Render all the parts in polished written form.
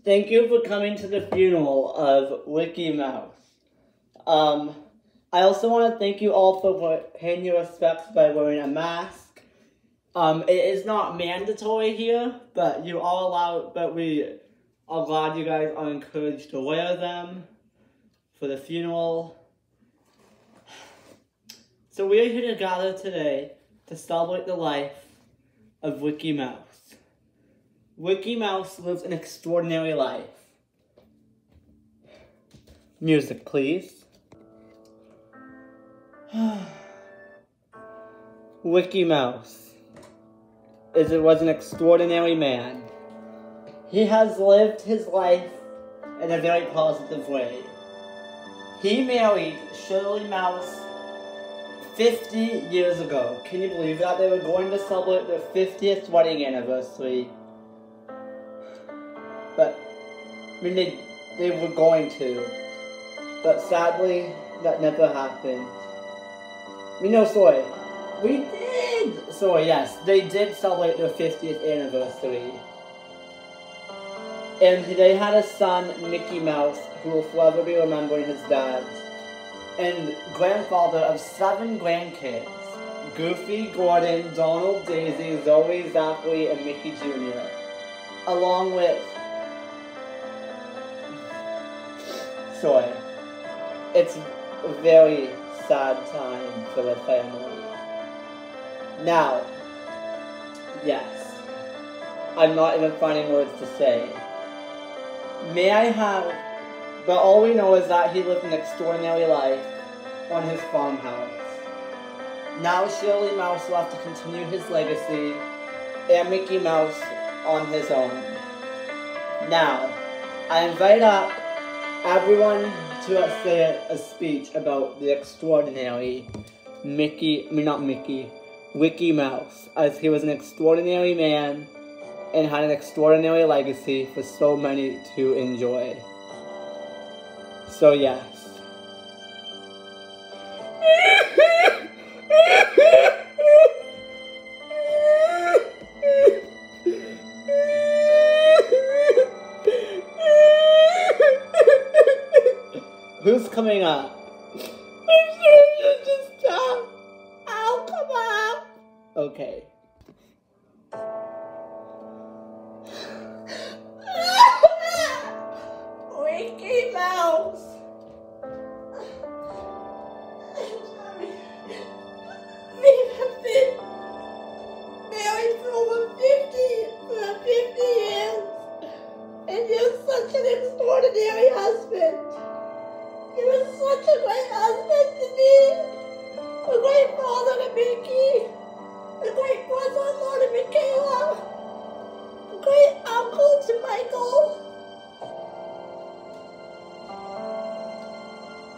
Thank you for coming to the funeral of Ricky Mouse. I also want to thank you all for paying your respects by wearing a mask. It is not mandatory here, but you are allowed, but we are glad you guys are encouraged to wear them for the funeral. So we are here to gather today to celebrate the life of Ricky Mouse. Ricky Mouse lives an extraordinary life. Music, please. Ricky Mouse was an extraordinary man. He has lived his life in a very positive way. He married Shirley Mouse 50 years ago. Can you believe that? They were going to celebrate their 50th wedding anniversary. But, I mean, they were going to. But sadly, that never happened. Sorry. We did! Sorry, yes. They did celebrate their 50th anniversary. And they had a son, Mickey Mouse, who will forever be remembering his dad. And grandfather of 7 grandkids. Goofy, Gordon, Donald, Daisy, Zoe, Zachary, and Mickey Jr. Along with... Sorry. It's a very sad time for the family. Now, yes. I'm not even finding words to say. May I have... But all we know is that he lived an extraordinary life on his farmhouse. Now Shirley Mouse will have to continue his legacy, and Mickey Mouse on his own. Now, I invite up everyone to say a speech about the extraordinary Ricky Mouse, as he was an extraordinary man and had an extraordinary legacy for so many to enjoy. So yes. Who's coming up? I'm sure you just stop. I'll come up. Okay. Ricky Mouse. We have been married for over 50 years, and you're such an extraordinary husband. You were such a great husband to me, a great father to Mickey, a great brother-in-law to Michaela, a great uncle to Michael,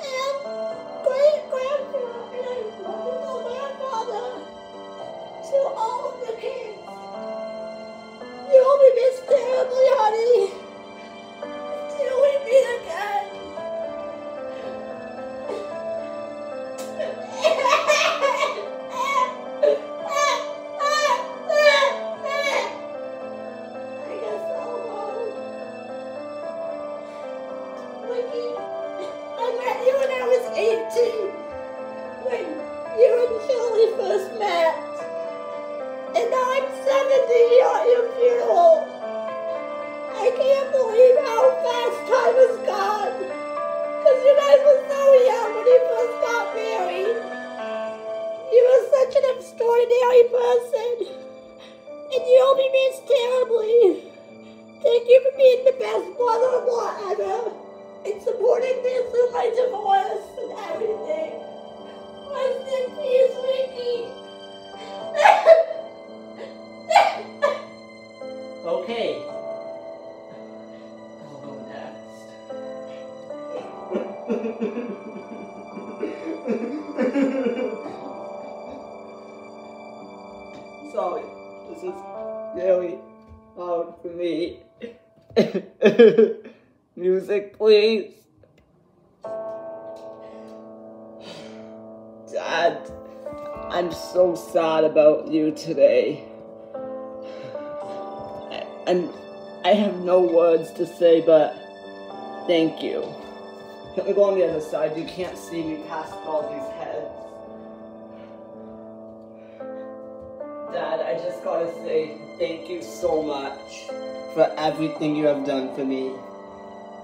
and great wonderful grandfather to all of the kids. You'll be missed terribly, honey, until we meet again. When you and Shirley first met, and now I'm 70 at your funeral. I can't believe how fast time has gone, because you guys were so young when you first got married. You were such an extraordinary person, and you'll be missed terribly. Thank you for being the best brother-in-law ever, and supporting me through my divorce and everything. Rest in peace, Ricky. Okay. I'll go next. Sorry, this is very hard for me. Music, please. Dad, I'm so sad about you today. And I have no words to say, but thank you. Let me go on the other side. You can't see me past all these heads. Dad, I just gotta say thank you so much for everything you have done for me.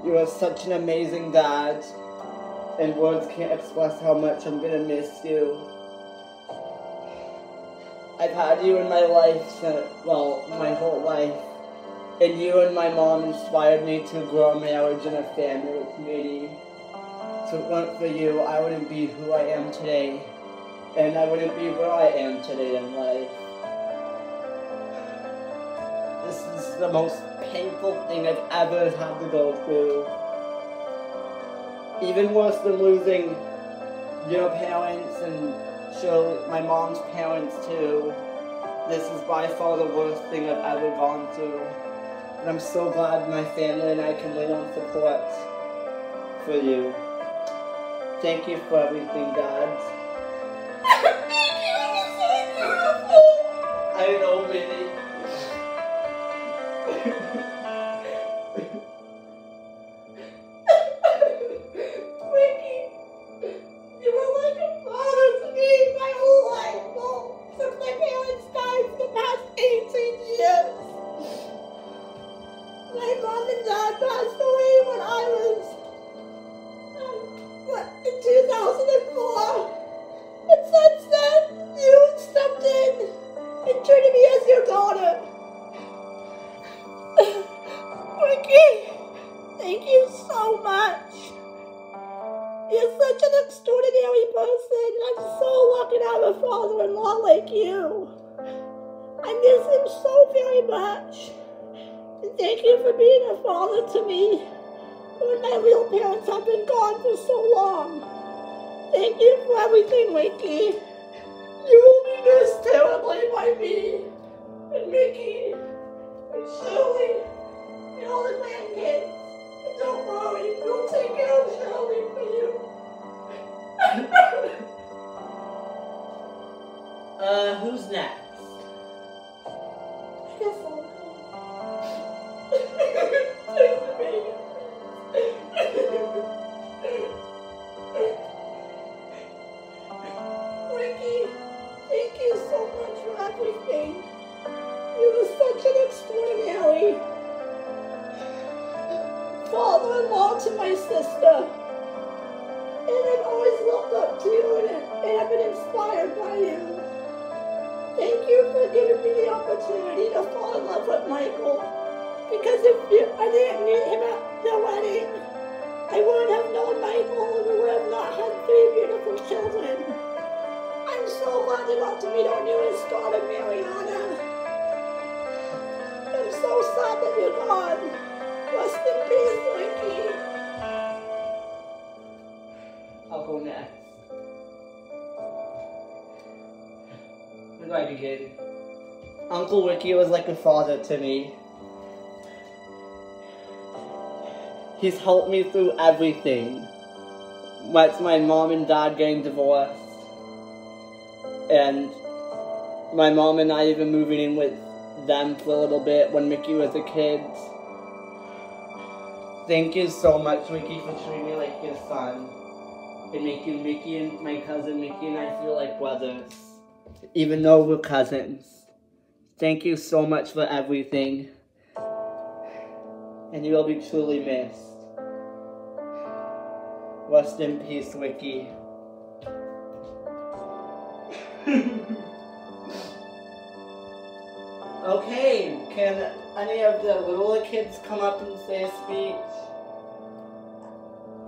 You are such an amazing dad, and words can't express how much I'm gonna miss you. I've had you in my life, well, my whole life, and you and my mom inspired me to grow a marriage and a family with me. If it weren't for you, I wouldn't be who I am today, and I wouldn't be where I am today in life. This is the most painful thing I've ever had to go through. Even worse than losing your parents and surely my mom's parents too. This is by far the worst thing I've ever gone through. And I'm so glad my family and I can lean on support for you. Thank you for everything, Dad. Thank you, it was so beautiful. I know, Minnie. Ricky, you were like a father to me my whole life. Well, since my parents died for the past 18 years. My mom and dad passed away when I was, in 2004. And since then, you stepped in and treated me as your daughter. Ricky, thank you so much. You're such an extraordinary person. I'm so lucky to have a father-in-law like you. I miss him so very much. And thank you for being a father to me when my real parents have been gone for so long. Thank you for everything, Ricky. You will be missed terribly by me, and Mickey, and Shirley, and all the grandkids. And don't worry, we'll take care of Shirley for you. Who's next? I guess I'll go. Take me. Ricky, thank you so much for everything. You were such an extraordinary father-in-law to my sister. And I've always looked up to you and I've been inspired by you. Thank you for giving me the opportunity to fall in love with Michael. Because if I didn't meet him at the wedding, I wouldn't have known Michael and we would have not had 3 beautiful children. I'm so glad you got to meet our newest daughter, Mariana. I'm so sad that you're gone. Rest in peace, Ricky. I'll go next. Where do I begin? Uncle Ricky was like a father to me. He's helped me through everything. That's my mom and dad getting divorced. And my mom and I even moving in with them for a little bit when Mickey was a kid. Thank you so much, Ricky, for treating me like your son. And making Mickey and my cousin Mickey and I feel like brothers. Even though we're cousins. Thank you so much for everything. And you will be truly missed. Rest in peace, Ricky. Okay, can any of the littler kids come up and say a speech?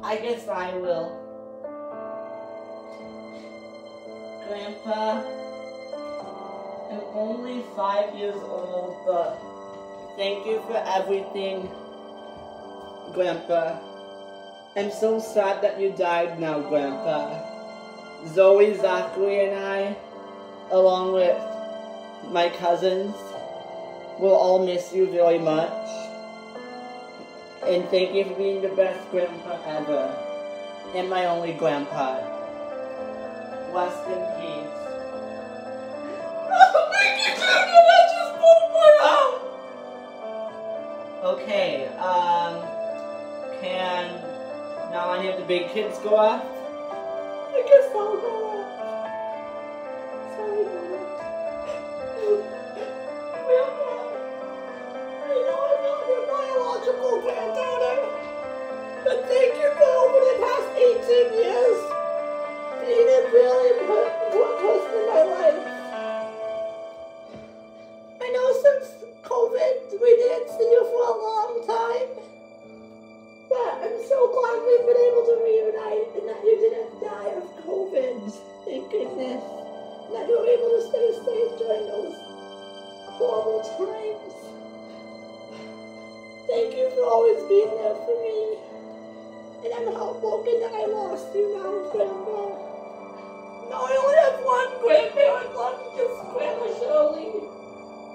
I guess I will. Grandpa, I'm only 5 years old, but thank you for everything, Grandpa. I'm so sad that you died now, Grandpa. Zoe, Zachary, and I, along with my cousins, will all miss you very much. And thank you for being the best grandpa ever. And my only grandpa. Rest in peace. Oh, Mickey, Jr., that just broke my Okay, can now any of the big kids go off? I guess I'll go off. Sorry, Mama. Grandpa, I know I'm not your biological granddaughter, but thank you for over the past 18 years being a really important person in my life. I know since COVID we didn't see you for a long time, but I'm so glad we've been able to reunite and that you didn't die of COVID. Thank goodness. That you were able to stay safe during those horrible times. Thank you for always being there for me. And I'm heartbroken that I lost you now, Grandma. No, I only have one grandparent left, just Grandma Shirley.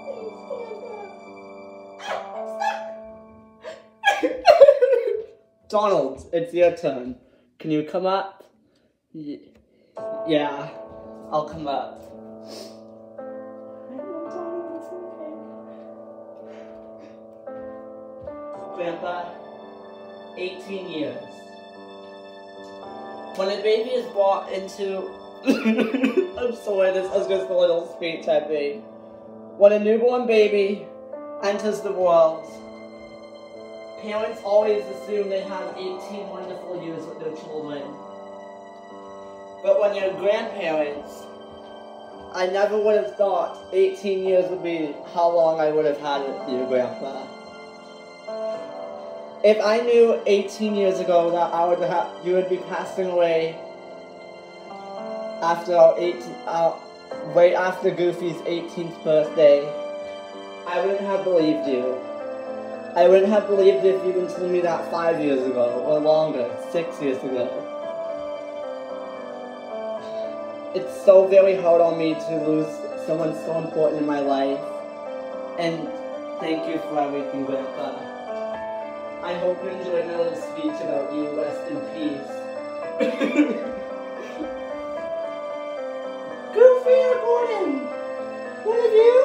Thanks, Grandma. I'm stuck. Donald, it's your turn. Can you come up? Yeah, I'll come up. Grandpa, 18 years. When a baby is brought into... I'm sorry, this is just a little speech I made. When a newborn baby enters the world, parents always assume they have 18 wonderful years with their children. But when you're grandparents, I never would have thought 18 years would be how long I would have had with you, Grandpa. If I knew 18 years ago that you would be passing away after right after Goofy's 18th birthday, I wouldn't have believed you. I wouldn't have believed if you even told me that 5 years ago, or longer, 6 years ago. It's so very hard on me to lose someone so important in my life. And thank you for everything, Grandpa. I hope you enjoyed my little speech about you. Rest in peace. Goofy or Gordon? One of you?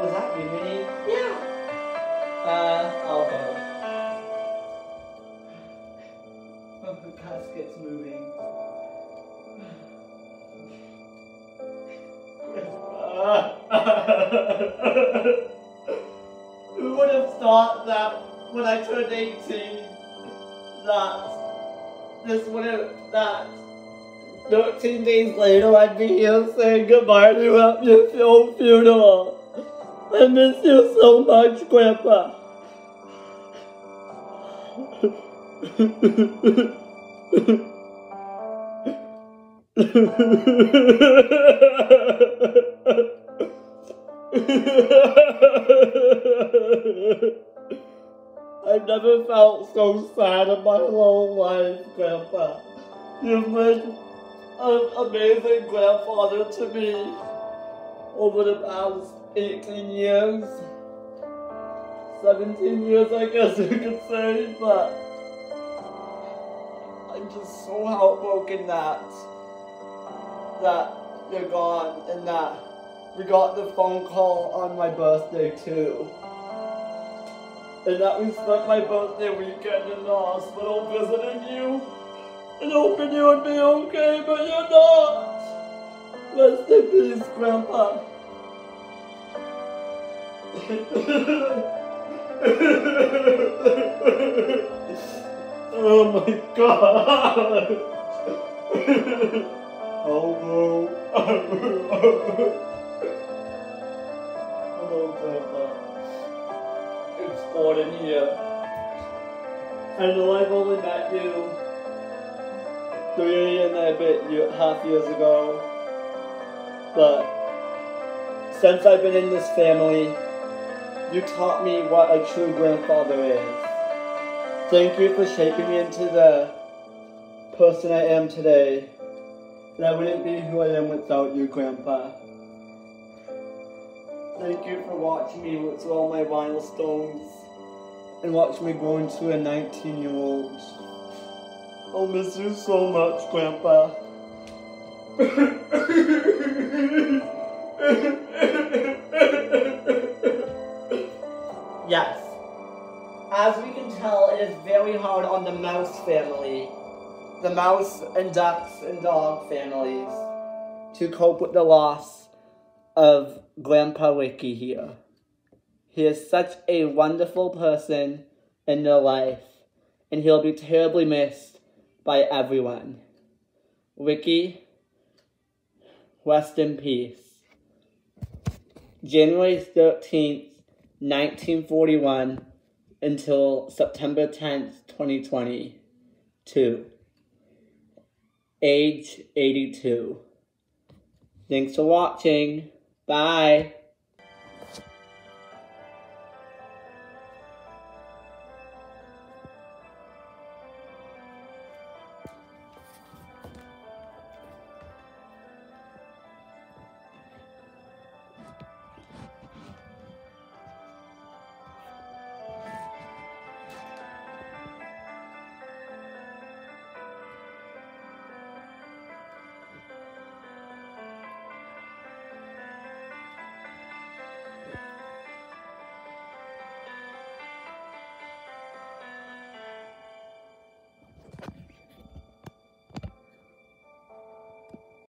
Was that you, Minnie? Yeah. I'll go. Oh, the casket's moving. Who would have thought that when I turned 18, that 13 days later I'd be here saying goodbye to you at your funeral. I miss you so much, Grandpa. I've never felt so sad in my whole life, Grandpa. You've been an amazing grandfather to me over the past 18 years. 17 years, I guess you could say, but I'm just so heartbroken that you're gone and that we got the phone call on my birthday too. And that we spent my birthday weekend in the hospital visiting you and hoping you would be okay, but you're not. Rest in peace, Grandpa. Oh my God. Hello, Grandpa. It's Gordon here. I know I've only met you 3.5 years ago, but since I've been in this family, you taught me what a true grandfather is. Thank you for shaping me into the person I am today. And I wouldn't be who I am without you, Grandpa. Thank you for watching me through all my milestones and watching me grow into a 19-year-old. I'll miss you so much, Grandpa. card on the mouse family, the mouse and ducks and dog families, to cope with the loss of Grandpa Ricky here. He is such a wonderful person in their life, and he'll be terribly missed by everyone. Ricky, rest in peace. January 13th, 1941 until September 10th, 2022. Age 82. Thanks for watching. Bye.